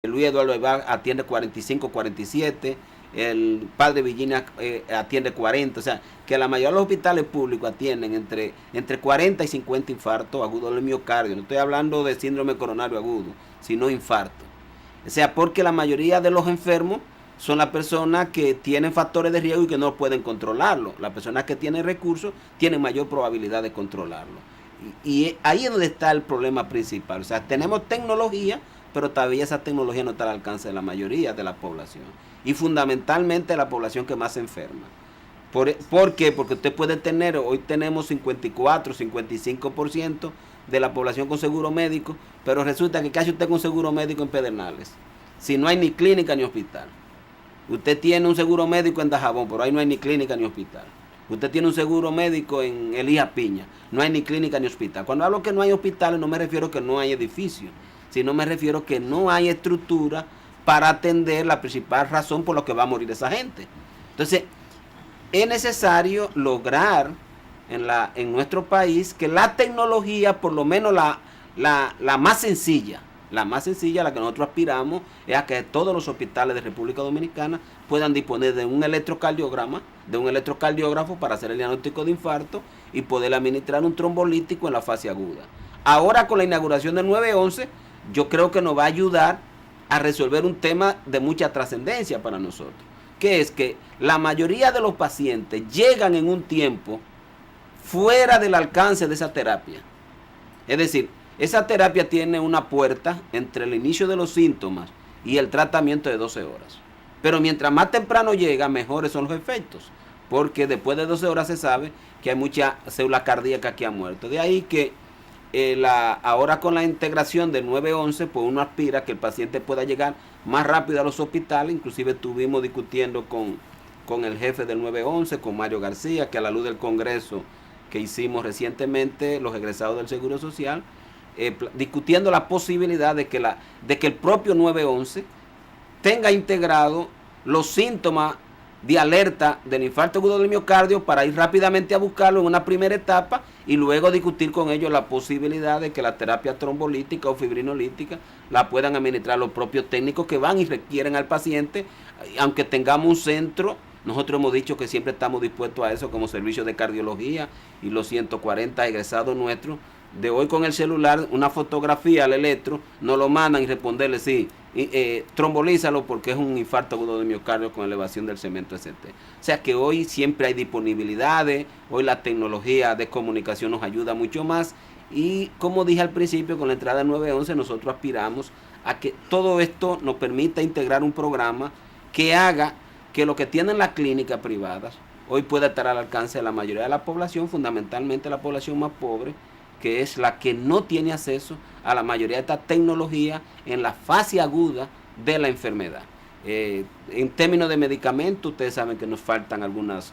Luis Eduardo Aybar atiende 45, 47, el padre Virginia atiende 40, o sea, que la mayoría de los hospitales públicos atienden entre 40 y 50 infartos agudos del miocardio. No estoy hablando de síndrome coronario agudo, sino infarto. O sea, porque la mayoría de los enfermos son las personas que tienen factores de riesgo y que no pueden controlarlo. Las personas que tienen recursos tienen mayor probabilidad de controlarlo. Y ahí es donde está el problema principal. O sea, tenemos tecnología, pero todavía esa tecnología no está al alcance de la mayoría de la población. Y fundamentalmente la población que más se enferma. ¿Por qué? Porque usted puede tener, hoy tenemos 54, 55% de la población con seguro médico, pero resulta que casi usted con seguro médico en Pedernales. Si no hay ni clínica ni hospital. Usted tiene un seguro médico en Dajabón, pero ahí no hay ni clínica ni hospital. Usted tiene un seguro médico en Elías Piña, no hay ni clínica ni hospital. Cuando hablo que no hay hospitales, no me refiero que no hay edificios, sino me refiero que no hay estructura para atender la principal razón por la que va a morir esa gente. Entonces, es necesario lograr en nuestro país que la tecnología, por lo menos la más sencilla, la más sencilla, a la que nosotros aspiramos, es a que todos los hospitales de República Dominicana puedan disponer de un electrocardiograma, de un electrocardiógrafo para hacer el diagnóstico de infarto y poder administrar un trombolítico en la fase aguda. Ahora, con la inauguración del 911, yo creo que nos va a ayudar a resolver un tema de mucha trascendencia para nosotros, que es que la mayoría de los pacientes llegan en un tiempo fuera del alcance de esa terapia. Es decir, esa terapia tiene una puerta entre el inicio de los síntomas y el tratamiento de 12 horas. Pero mientras más temprano llega, mejores son los efectos. Porque después de 12 horas se sabe que hay mucha célula cardíaca que ha muerto. De ahí que ahora con la integración del 911, pues uno aspira a que el paciente pueda llegar más rápido a los hospitales. Inclusive estuvimos discutiendo con el jefe del 911, con Mario García, que a la luz del Congreso que hicimos recientemente, los egresados del Seguro Social, discutiendo la posibilidad de que el propio 911 tenga integrado los síntomas de alerta del infarto agudo del miocardio para ir rápidamente a buscarlo en una primera etapa y luego discutir con ellos la posibilidad de que la terapia trombolítica o fibrinolítica la puedan administrar los propios técnicos que van y requieren al paciente, aunque tengamos un centro. Nosotros hemos dicho que siempre estamos dispuestos a eso como servicio de cardiología y los 140 egresados nuestros de hoy con el celular, una fotografía al electro, nos lo mandan y responderle sí, trombolízalo porque es un infarto agudo de miocardio con elevación del cemento ST. O sea que hoy siempre hay disponibilidades, hoy la tecnología de comunicación nos ayuda mucho más y como dije al principio, con la entrada del 911 nosotros aspiramos a que todo esto nos permita integrar un programa que haga que lo que tienen las clínicas privadas hoy pueda estar al alcance de la mayoría de la población, fundamentalmente la población más pobre, que es la que no tiene acceso a la mayoría de esta tecnología en la fase aguda de la enfermedad. En términos de medicamentos, ustedes saben que nos faltan algunas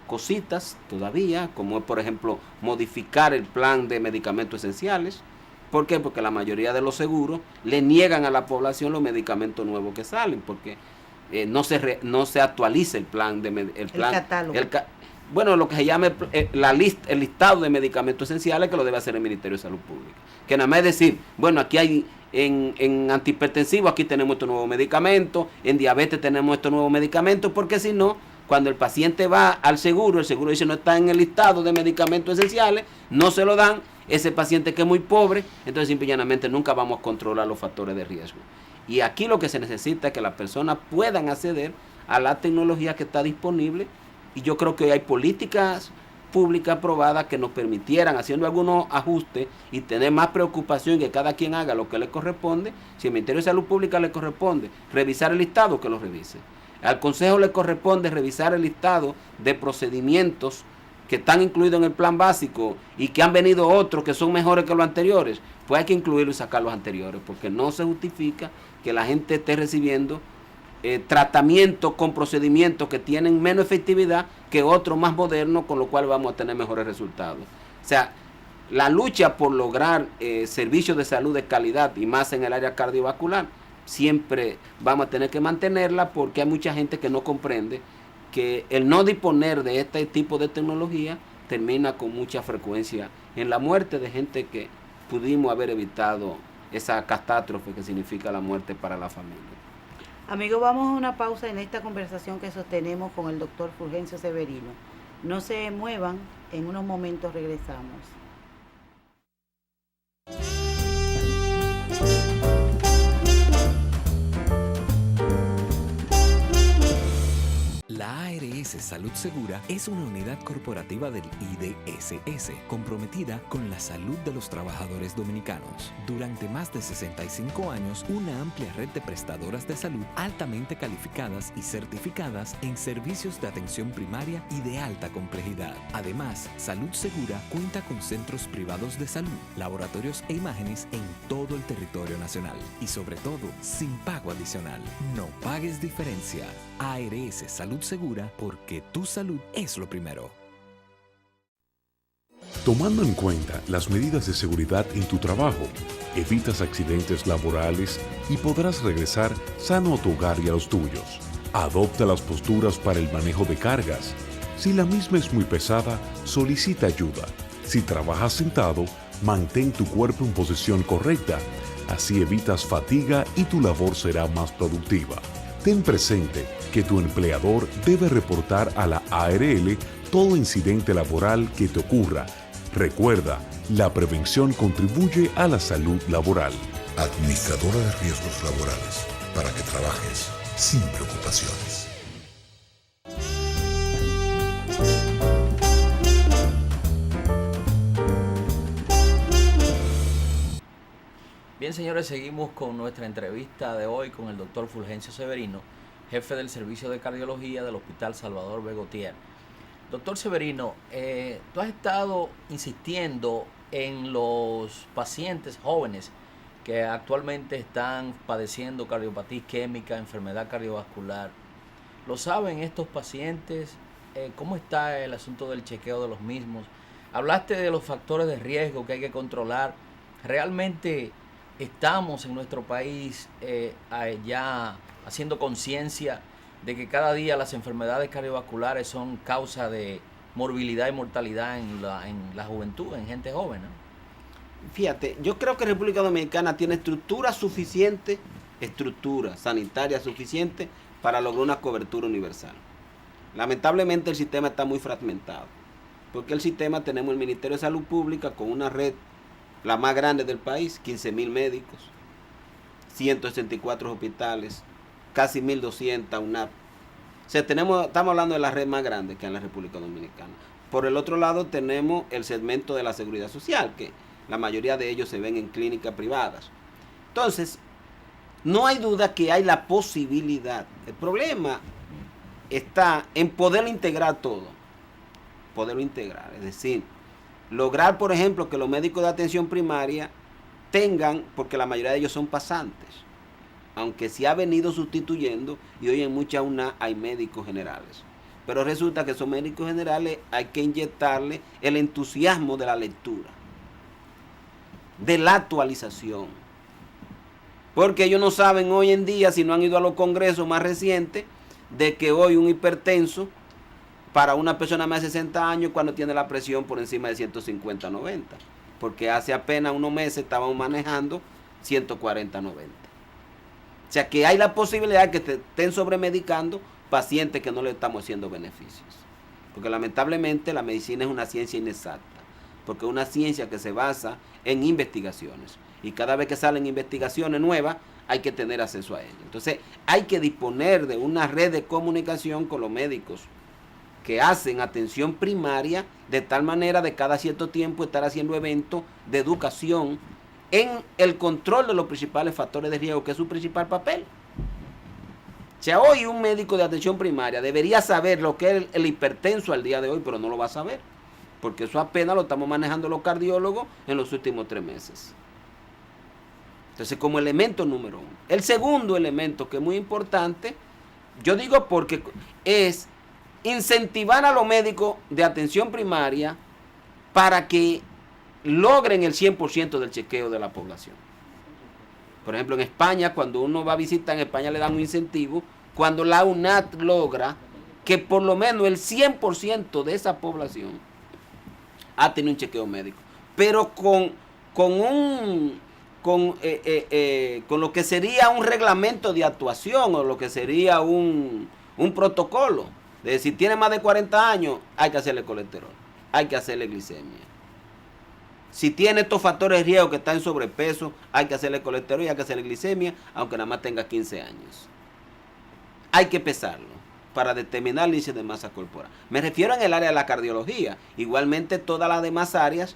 cositas todavía, como es por ejemplo modificar el plan de medicamentos esenciales. ¿Por qué? Porque la mayoría de los seguros le niegan a la población los medicamentos nuevos que salen, porque no se actualiza el plan el catálogo. Bueno, lo que se llama el listado de medicamentos esenciales, que lo debe hacer el Ministerio de Salud Pública. Que nada más es decir, bueno, aquí hay en antihipertensivo, aquí tenemos estos nuevos medicamentos, en diabetes tenemos estos nuevos medicamentos, porque si no, cuando el paciente va al seguro, el seguro dice no está en el listado de medicamentos esenciales, no se lo dan, ese paciente que es muy pobre, entonces simple y llanamente nunca vamos a controlar los factores de riesgo. Y aquí lo que se necesita es que las personas puedan acceder a la tecnología que está disponible. Y yo creo que hoy hay políticas públicas aprobadas que nos permitieran, haciendo algunos ajustes y tener más preocupación, que cada quien haga lo que le corresponde. Si el Ministerio de Salud Pública le corresponde revisar el listado, que lo revise. Al Consejo le corresponde revisar el listado de procedimientos que están incluidos en el plan básico y que han venido otros que son mejores que los anteriores. Pues hay que incluirlo y sacar los anteriores, porque no se justifica que la gente esté recibiendo tratamientos con procedimientos que tienen menos efectividad que otros más modernos, con lo cual vamos a tener mejores resultados. O sea, la lucha por lograr servicios de salud de calidad y más en el área cardiovascular, siempre vamos a tener que mantenerla, porque hay mucha gente que no comprende que el no disponer de este tipo de tecnología termina con mucha frecuencia en la muerte de gente que pudimos haber evitado esa catástrofe que significa la muerte para la familia. Amigos, vamos a una pausa en esta conversación que sostenemos con el doctor Fulgencio Severino. No se muevan, en unos momentos regresamos. La ARS Salud Segura es una unidad corporativa del IDSS comprometida con la salud de los trabajadores dominicanos. Durante más de 65 años, una amplia red de prestadoras de salud altamente calificadas y certificadas en servicios de atención primaria y de alta complejidad. Además, Salud Segura cuenta con centros privados de salud, laboratorios e imágenes en todo el territorio nacional y sobre todo, sin pago adicional. No pagues diferencia. ARS Salud Segura, porque tu salud es lo primero. Tomando en cuenta las medidas de seguridad en tu trabajo, evitas accidentes laborales y podrás regresar sano a tu hogar y a los tuyos. Adopta las posturas para el manejo de cargas. Si la misma es muy pesada, solicita ayuda. Si trabajas sentado, mantén tu cuerpo en posición correcta. Así evitas fatiga y tu labor será más productiva. Ten presente que tu empleador debe reportar a la ARL todo incidente laboral que te ocurra. Recuerda, la prevención contribuye a la salud laboral. Administradora de Riesgos Laborales, para que trabajes sin preocupaciones. Bien, señores, seguimos con nuestra entrevista de hoy con el doctor Fulgencio Severino, jefe del Servicio de Cardiología del Hospital Salvador Begotier. Doctor Severino, tú has estado insistiendo en los pacientes jóvenes que actualmente están padeciendo cardiopatía isquémica, enfermedad cardiovascular. ¿Lo saben estos pacientes? ¿Cómo está el asunto del chequeo de los mismos? Hablaste de los factores de riesgo que hay que controlar. ¿Realmente estamos en nuestro país ya haciendo conciencia de que cada día las enfermedades cardiovasculares son causa de morbilidad y mortalidad en la juventud, en gente joven, ¿no? Fíjate, yo creo que República Dominicana tiene estructura sanitaria suficiente para lograr una cobertura universal. Lamentablemente el sistema está muy fragmentado, porque el sistema tenemos el Ministerio de Salud Pública con una red, la más grande del país, 15.000 médicos, 164 hospitales, casi 1.200 UNAP. O sea, estamos hablando de la red más grande que hay en la República Dominicana. Por el otro lado tenemos el segmento de la seguridad social, que la mayoría de ellos se ven en clínicas privadas. Entonces, no hay duda que hay la posibilidad. El problema está en poder integrar todo. Poderlo integrar, es decir, lograr, por ejemplo, que los médicos de atención primaria tengan, porque la mayoría de ellos son pasantes, aunque se ha venido sustituyendo y hoy en muchas UNA hay médicos generales. Pero resulta que esos médicos generales hay que inyectarle el entusiasmo de la lectura, de la actualización. Porque ellos no saben hoy en día, si no han ido a los congresos más recientes, de que hoy un hipertenso para una persona más de 60 años cuando tiene la presión por encima de 150-90. Porque hace apenas unos meses estábamos manejando 140-90. O sea que hay la posibilidad que te estén sobremedicando pacientes que no le estamos haciendo beneficios. Porque lamentablemente la medicina es una ciencia inexacta. Porque es una ciencia que se basa en investigaciones. Y cada vez que salen investigaciones nuevas, hay que tener acceso a ellas. Entonces hay que disponer de una red de comunicación con los médicos que hacen atención primaria, de tal manera de cada cierto tiempo estar haciendo eventos de educación en el control de los principales factores de riesgo, que es su principal papel. O sea, hoy un médico de atención primaria debería saber lo que es el hipertenso al día de hoy, pero no lo va a saber, porque eso apenas lo estamos manejando los cardiólogos en los últimos 3 meses. Entonces, como elemento número 1. El segundo elemento, que es muy importante, yo digo porque es incentivar a los médicos de atención primaria para que logren el 100% del chequeo de la población. Por ejemplo, en España, cuando uno va a visitar, en España le dan un incentivo, cuando la UNAT logra que por lo menos el 100% de esa población ha tenido un chequeo médico, pero con con lo que sería un reglamento de actuación o lo que sería un protocolo. De si tiene más de 40 años, hay que hacerle colesterol, hay que hacerle glicemia. Si tiene estos factores de riesgo que está en sobrepeso, hay que hacerle colesterol y hay que hacerle glicemia, aunque nada más tenga 15 años. Hay que pesarlo para determinar el índice de masa corporal. Me refiero en el área de la cardiología. Igualmente todas las demás áreas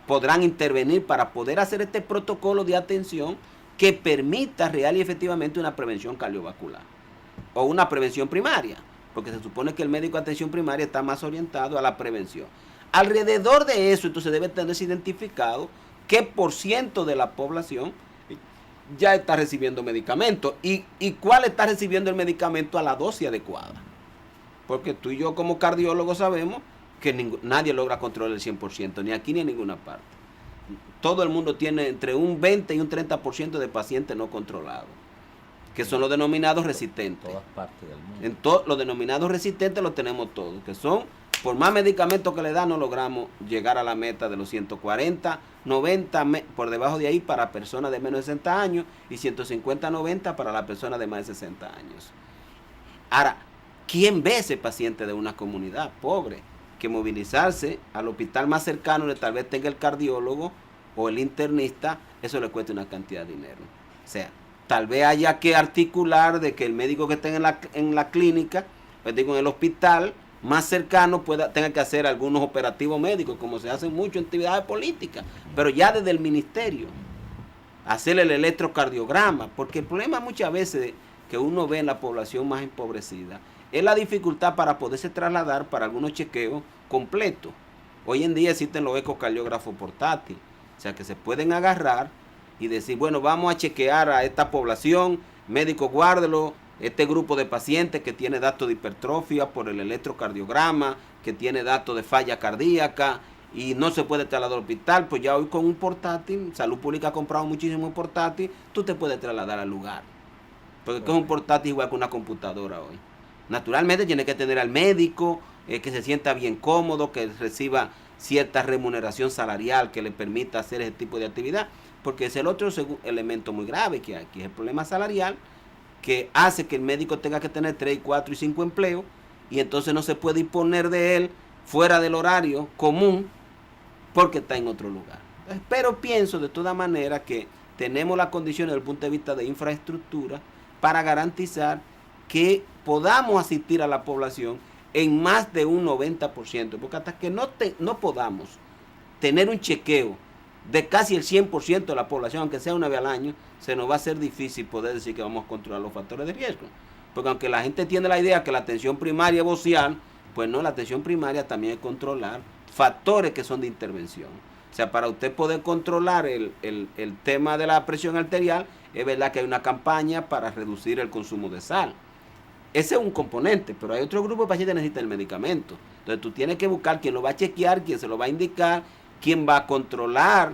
podrán intervenir para poder hacer este protocolo de atención que permita real y efectivamente una prevención cardiovascular o una prevención primaria, porque se supone que el médico de atención primaria está más orientado a la prevención. Alrededor de eso, entonces debe tenerse identificado qué % de la población ya está recibiendo medicamentos y cuál está recibiendo el medicamento a la dosis adecuada. Porque tú y yo como cardiólogos sabemos que nadie logra controlar el 100%, ni aquí ni en ninguna parte. Todo el mundo tiene entre un 20 y un 30% de pacientes no controlados, que son los denominados resistentes. En todas partes del mundo. Los denominados resistentes los tenemos todos, que son, por más medicamentos que le dan, no logramos llegar a la meta de los 140, 90, por debajo de ahí para personas de menos de 60 años y 150, 90 para las personas de más de 60 años. Ahora, ¿quién ve ese paciente de una comunidad pobre? Que movilizarse al hospital más cercano donde tal vez tenga el cardiólogo o el internista, eso le cuesta una cantidad de dinero. O sea, tal vez haya que articular de que el médico que esté en la clínica, pues digo, en el hospital más cercano tenga que hacer algunos operativos médicos, como se hacen mucho en actividades políticas, pero ya desde el ministerio, hacerle el electrocardiograma, porque el problema muchas veces que uno ve en la población más empobrecida es la dificultad para poderse trasladar para algunos chequeos completos. Hoy en día existen los ecocardiógrafos portátiles, o sea que se pueden agarrar y decir, bueno, vamos a chequear a esta población, médico guárdelo, este grupo de pacientes que tiene datos de hipertrofia por el electrocardiograma, que tiene datos de falla cardíaca y no se puede trasladar al hospital, pues ya hoy con un portátil, Salud Pública ha comprado muchísimos portátiles, tú te puedes trasladar al lugar. Porque es un portátil igual que una computadora hoy. Naturalmente tiene que tener al médico, que se sienta bien cómodo, que reciba cierta remuneración salarial que le permita hacer ese tipo de actividad, porque es el otro elemento muy grave que hay aquí, es el problema salarial, que hace que el médico tenga que tener 3, 4 y 5 empleos, y entonces no se puede disponer de él fuera del horario común, porque está en otro lugar. Pero pienso de todas maneras que tenemos las condiciones desde el punto de vista de infraestructura para garantizar que podamos asistir a la población en más de un 90%, porque hasta que no podamos tener un chequeo de casi el 100% de la población, aunque sea una vez al año, se nos va a ser difícil poder decir que vamos a controlar los factores de riesgo. Porque aunque la gente tiene la idea que la atención primaria es vocear, pues no, la atención primaria también es controlar factores que son de intervención. O sea, para usted poder controlar el tema de la presión arterial, es verdad que hay una campaña para reducir el consumo de sal. Ese es un componente, pero hay otro grupo de pacientes que necesitan el medicamento. Entonces tú tienes que buscar quién lo va a chequear, quién se lo va a indicar, quién va a controlar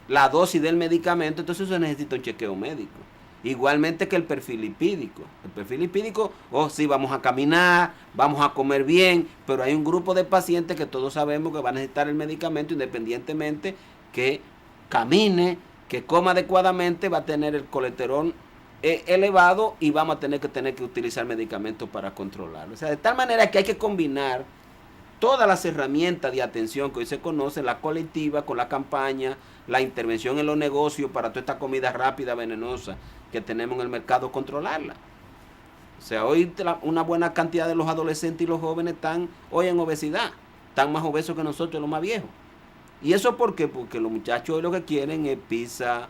la dosis del medicamento. Entonces eso necesita un chequeo médico. Igualmente que el perfil lipídico. El perfil lipídico, sí, vamos a caminar, vamos a comer bien, pero hay un grupo de pacientes que todos sabemos que van a necesitar el medicamento independientemente que camine, que coma adecuadamente, va a tener el colesterol elevado y vamos a tener que utilizar medicamentos para controlarlo. O sea, de tal manera que hay que combinar todas las herramientas de atención que hoy se conocen, la colectiva con la campaña, la intervención en los negocios para toda esta comida rápida, venenosa que tenemos en el mercado, controlarla. O sea, hoy una buena cantidad de los adolescentes y los jóvenes están hoy en obesidad, están más obesos que nosotros, los más viejos. ¿Y eso por qué? Porque los muchachos hoy lo que quieren es pizza,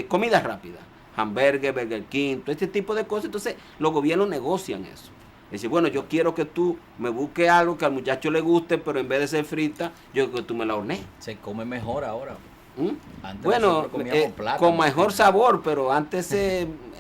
comida rápida, hamburgues, Burger King, todo este tipo de cosas. Entonces los gobiernos negocian eso. Es decir, bueno, yo quiero que tú me busques algo que al muchacho le guste, pero en vez de ser frita, yo quiero que tú me la hornees. Se come mejor ahora. Antes bueno, con mejor sabor, pero antes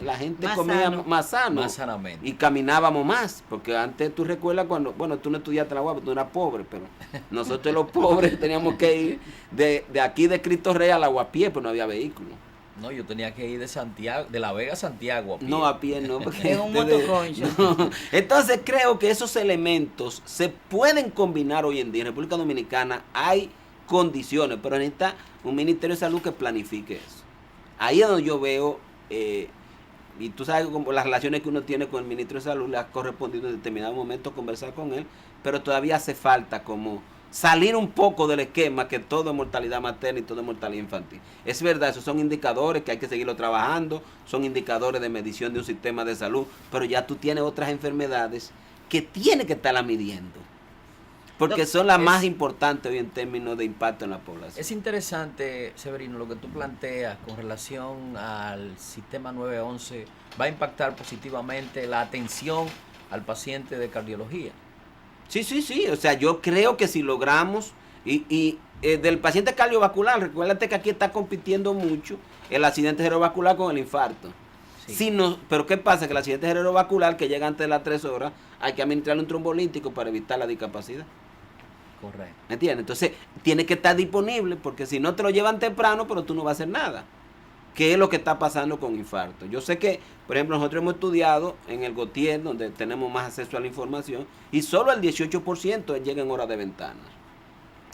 la gente comía más sano. Más sanamente. Y caminábamos más, porque antes tú recuerdas cuando, bueno, tú no estudiaste la UAP, tú eras pobre, pero nosotros los pobres teníamos que ir de aquí de Cristo Rey a la UAP, pero no había vehículo. No, yo tenía que ir de Santiago, de La Vega a Santiago a pie. No, a pie no, porque en un motoconcho. No. Entonces creo que esos elementos se pueden combinar hoy en día. En República Dominicana hay condiciones, pero necesita un Ministerio de Salud que planifique eso. Ahí es donde yo veo, y tú sabes como las relaciones que uno tiene con el ministro de Salud, le ha correspondido en determinado momento conversar con él, pero todavía hace falta como salir un poco del esquema que todo es mortalidad materna y todo es mortalidad infantil. Es verdad, esos son indicadores que hay que seguirlo trabajando, son indicadores de medición de un sistema de salud, pero ya tú tienes otras enfermedades que tienes que estarla midiendo, porque son las más importantes hoy en términos de impacto en la población. Es interesante, Severino, lo que tú planteas con relación al sistema 911 va a impactar positivamente la atención al paciente de cardiología. Sí, o sea, yo creo que si logramos, del paciente cardiovascular, recuérdate que aquí está compitiendo mucho el accidente cerebrovascular con el infarto. Sí. Si no, pero ¿qué pasa? Que el accidente cerebrovascular que llega antes de las 3 horas, hay que administrarle un trombolítico para evitar la discapacidad. Correcto. ¿Me entiendes? Entonces, tiene que estar disponible, porque si no te lo llevan temprano, pero tú no vas a hacer nada. ¿Qué es lo que está pasando con infarto? Yo sé que, por ejemplo, nosotros hemos estudiado en el Gautier, donde tenemos más acceso a la información, y solo el 18% llega en horas de ventana.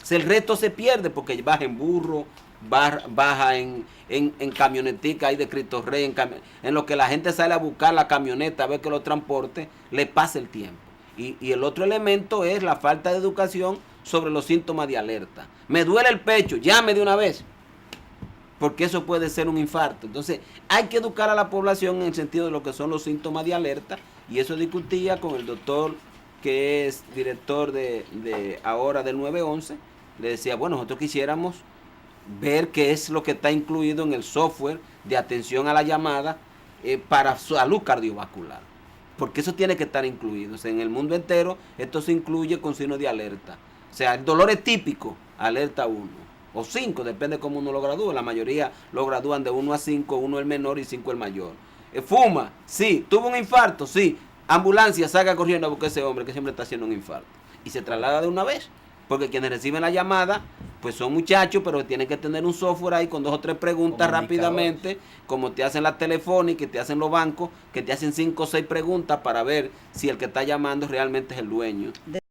O sea, el resto se pierde porque baja en burro, baja en camionetica, hay de Cristo Rey, en lo que la gente sale a buscar la camioneta, a ver que lo transporte, le pasa el tiempo. Y el otro elemento es la falta de educación sobre los síntomas de alerta. Me duele el pecho, llame de una vez, porque eso puede ser un infarto. Entonces hay que educar a la población en el sentido de lo que son los síntomas de alerta, y eso discutía con el doctor que es director de ahora del 911. Le decía, bueno, nosotros quisiéramos ver qué es lo que está incluido en el software de atención a la llamada para salud cardiovascular, porque eso tiene que estar incluido. O sea, en el mundo entero esto se incluye con signos de alerta. O sea, el dolor es típico, alerta 1 o 5, depende cómo uno lo gradúa. La mayoría lo gradúan de 1 a 5, 1 el menor y 5 el mayor. Fuma, sí. Tuvo un infarto, sí. Ambulancia, salga corriendo a buscar ese hombre que siempre está haciendo un infarto. Y se traslada de una vez, porque quienes reciben la llamada, pues son muchachos, pero tienen que tener un software ahí con 2 o 3 preguntas rápidamente, como te hacen las telefónicas, que te hacen los bancos, que te hacen 5 o 6 preguntas para ver si el que está llamando realmente es el dueño.